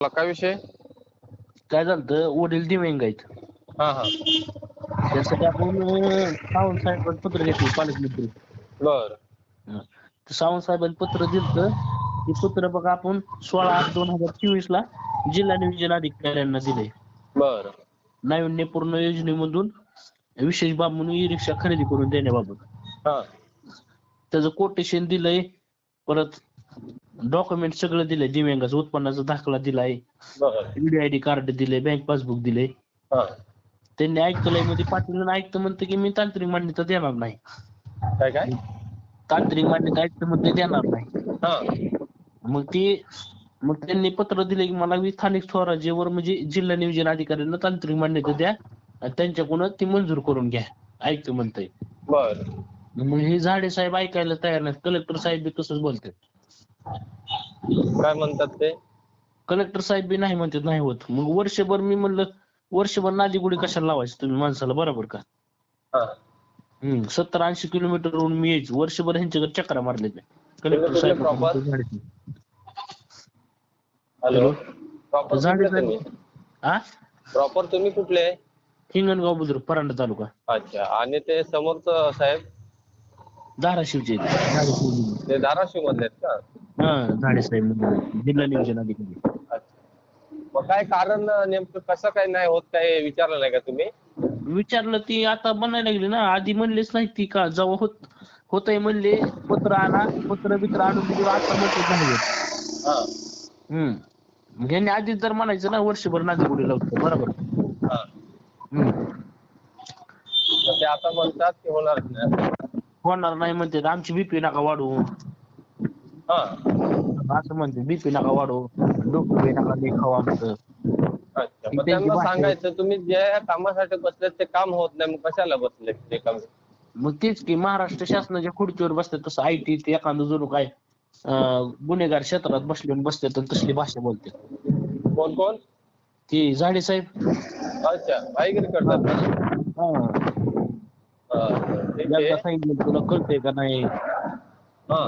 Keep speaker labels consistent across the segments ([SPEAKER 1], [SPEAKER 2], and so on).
[SPEAKER 1] बोला, काय विषय?
[SPEAKER 2] काय झालं, वडील दिव्यांग आहेत.
[SPEAKER 1] हा हा.
[SPEAKER 2] त्यासाठी आपण सावंत साहेबांचं पत्र घेतलं पालकमंत्री.
[SPEAKER 1] बर
[SPEAKER 2] तर सावंत साहेबांनी पत्र दिलं. ते पत्र बघा आपण 16/8/2024 ला जिल्हा नियोजन अधिकाऱ्यांना दिले.
[SPEAKER 1] बर
[SPEAKER 2] नाविन्यपूर्ण योजनेमधून विशेष बाब म्हणून ई रिक्षा खरेदी करून देण्याबाबत
[SPEAKER 1] हा
[SPEAKER 2] त्याचं कोटेशन दिलंय. परत डॉक्युमेंट सगळं दिलंय. दिव्यांगाचं उत्पन्नाचा दाखला दिलाय,
[SPEAKER 1] बर
[SPEAKER 2] ईडीआयडी कार्ड दिले, बँक पासबुक दिले.
[SPEAKER 1] हा.
[SPEAKER 2] त्यांनी ऐकलंय मध्ये पाटील ऐकतं म्हणतं की मी तांत्रिक मान्यता देणार नाही.
[SPEAKER 1] काय काय?
[SPEAKER 2] तांत्रिक मान्यता ऐकतं म्हणते देणार नाही.
[SPEAKER 1] हा
[SPEAKER 2] मग त्यांनी पत्र दिले की मला स्थानिक स्वराज्यावर म्हणजे जिल्हा नियोजन अधिकाऱ्यांना तांत्रिक मान्यता द्या आणि त्यांच्याकडून ती मंजूर करून घ्या. ऐकतं म्हणतंय.
[SPEAKER 1] बर.
[SPEAKER 2] मग हे झाडे साहेब ऐकायला तयार नाहीत. कलेक्टर साहेब बी तसंच बोलतात.
[SPEAKER 1] काय म्हणतात ते?
[SPEAKER 2] कलेक्टर साहेब बी नाही म्हणतात नाही होत. मग वर्षभर मी म्हणलं वर्षभर नादीगुडी कशाला लावायचं तुम्ही माणसाला, बरोबर का?
[SPEAKER 1] हा.
[SPEAKER 2] 70-80 किलोमीटरवरून मी यायचं, वर्षभर ह्यांच्याकडे चक्रा मारले नाही. कलेक्टर
[SPEAKER 1] कुठले
[SPEAKER 2] साहेब
[SPEAKER 1] प्रॉपर? हॅलो, प्रॉपर
[SPEAKER 2] झाडे
[SPEAKER 1] कुठले
[SPEAKER 2] साहेब
[SPEAKER 1] तुम्ही?
[SPEAKER 2] हा
[SPEAKER 1] प्रॉपर तुम्ही कुठले?
[SPEAKER 2] हिंगणगाव बुद्रुक परांडा तालुका.
[SPEAKER 1] अच्छा, आणि ते समोरचं साहेब
[SPEAKER 2] धाराशिवचे झाडे
[SPEAKER 1] ते धाराशिव मधले आहेत का?
[SPEAKER 2] झाडे साहेब म्हणजे जिल्हा नियोजन अधिकारी.
[SPEAKER 1] अच्छा, मग काय कारण नेमकं कसं काय नाही होत, काय विचारलं नाही का तुम्ही?
[SPEAKER 2] विचारलं ती आता बनायला लागली ना, आधी म्हणलेच नाही ती का जेव्हा होतंय म्हणले पत्र आणा, पत्र बित्र आणून दिलं, आता म्हणते नाही होत.
[SPEAKER 1] हा
[SPEAKER 2] मग यांनी आधीच जर म्हणायचं ना वर्षभर नादीगुडी लावतो, बरोबर.
[SPEAKER 1] हा.
[SPEAKER 2] हम्म
[SPEAKER 1] तर ते आता म्हणतात की होणार नाही.
[SPEAKER 2] होणार नाही म्हणते, आमची बीपी नका वाढवू.
[SPEAKER 1] हा.
[SPEAKER 2] असं म्हणते, बीपी नका वाढवू, डोकं बी नका लई खाऊ आमचं.
[SPEAKER 1] अच्छा,
[SPEAKER 2] ही
[SPEAKER 1] मग
[SPEAKER 2] त्यांची
[SPEAKER 1] त्यांना
[SPEAKER 2] भाषा आहे.
[SPEAKER 1] सांगायचं तुम्ही जे कामासाठी बसलेत ते काम होत नाही, मग कशाला बसले ते काम?
[SPEAKER 2] मग तेच की महाराष्ट्र शासनाच्या खुर्चीवर बसतात तसं आयटी ते एखादं जणू काय गुन्हेगार क्षेत्रात बसतात आणि तसली भाषा बोलते.
[SPEAKER 1] कोण कोण?
[SPEAKER 2] ती झाडे साहेब.
[SPEAKER 1] अच्छा, भाईगिरी
[SPEAKER 2] हा
[SPEAKER 1] करतात का?
[SPEAKER 2] हा.
[SPEAKER 1] ठीक आहे.
[SPEAKER 2] एकदा सांगितलं तुला कळतंय का नाही.
[SPEAKER 1] हा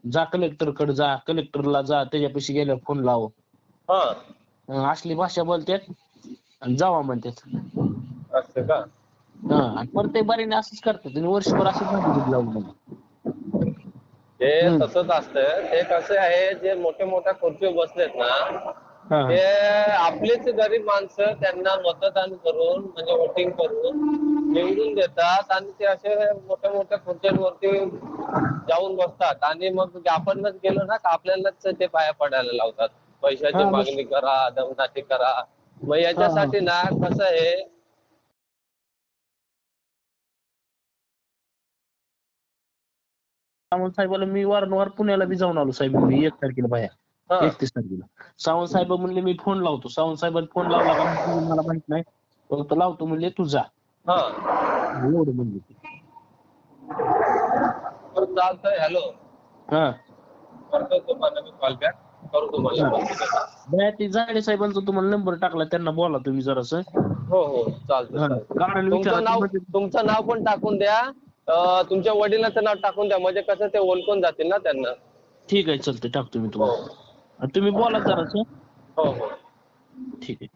[SPEAKER 2] जा कलेक्टर कडे जा, कलेक्टरला जा, त्याच्यापाशी गेल्यावर फोन लाव.
[SPEAKER 1] हा.
[SPEAKER 2] असली भाषा बोलतात आणि जावा म्हणतात.
[SPEAKER 1] असं का?
[SPEAKER 2] आणि प्रत्येक बारीने असंच करतात आणि वर्षभर असंच नादीगुडी लावून मला.
[SPEAKER 1] ते तसंच असतं. ते कसं आहे, जे मोठ्या मोठ्या खुर्चीवर बसलेत ना,
[SPEAKER 2] हा
[SPEAKER 1] ते आपलीच गरीब माणसं त्यांना मतदान करून म्हणजे वोटिंग करून निवडून देतात आणि ते असे मोठ्या मोठ्या खुर्च्यांवरती जाऊन बसतात आणि मग आपणच गेलो ना का आपल्यालाच ते पाया पडायला लावतात. पैशाची
[SPEAKER 2] हा
[SPEAKER 1] मागणी करा, दमदाटी करा. मग
[SPEAKER 2] हा
[SPEAKER 1] याच्यासाठी ना कसं आहे,
[SPEAKER 2] सावंत साहेबाला मी वारंवार पुण्याला बी जाऊन आलो साहेब. मी 1 तारखेला बाहेर,
[SPEAKER 1] हा
[SPEAKER 2] 31 तारखेला सावंत साहेब म्हणले मी फोन लावतो. सावंत साहेबांनी फोन लावला का नाही मला माहित नाही, फक्त लावतो म्हणले तू जा.
[SPEAKER 1] हा
[SPEAKER 2] एवढं म्हणले ते.
[SPEAKER 1] चालतंय. हॅलो,
[SPEAKER 2] हा
[SPEAKER 1] करतो तुम्हाला मी कॉल बॅक, करू तुम्हाला.
[SPEAKER 2] ते झाडे साहेबांचा तुम्हाला नंबर टाकला, त्यांना बोला तुम्ही जरासं.
[SPEAKER 1] हो हो, चालतंय चालतंय.
[SPEAKER 2] काढायला विचारा
[SPEAKER 1] तुमचं नाव पण टाकून द्या, तुमच्या वडिलांचं नाव टाकून द्या, म्हणजे कसं ते ओळखून जातील ना त्यांना.
[SPEAKER 2] ठीक आहे, चालतंय, टाकतो मी
[SPEAKER 1] हो
[SPEAKER 2] तुम्हाला. तुम्ही बोला जरासं.
[SPEAKER 1] हो हो.
[SPEAKER 2] ठीक आहे.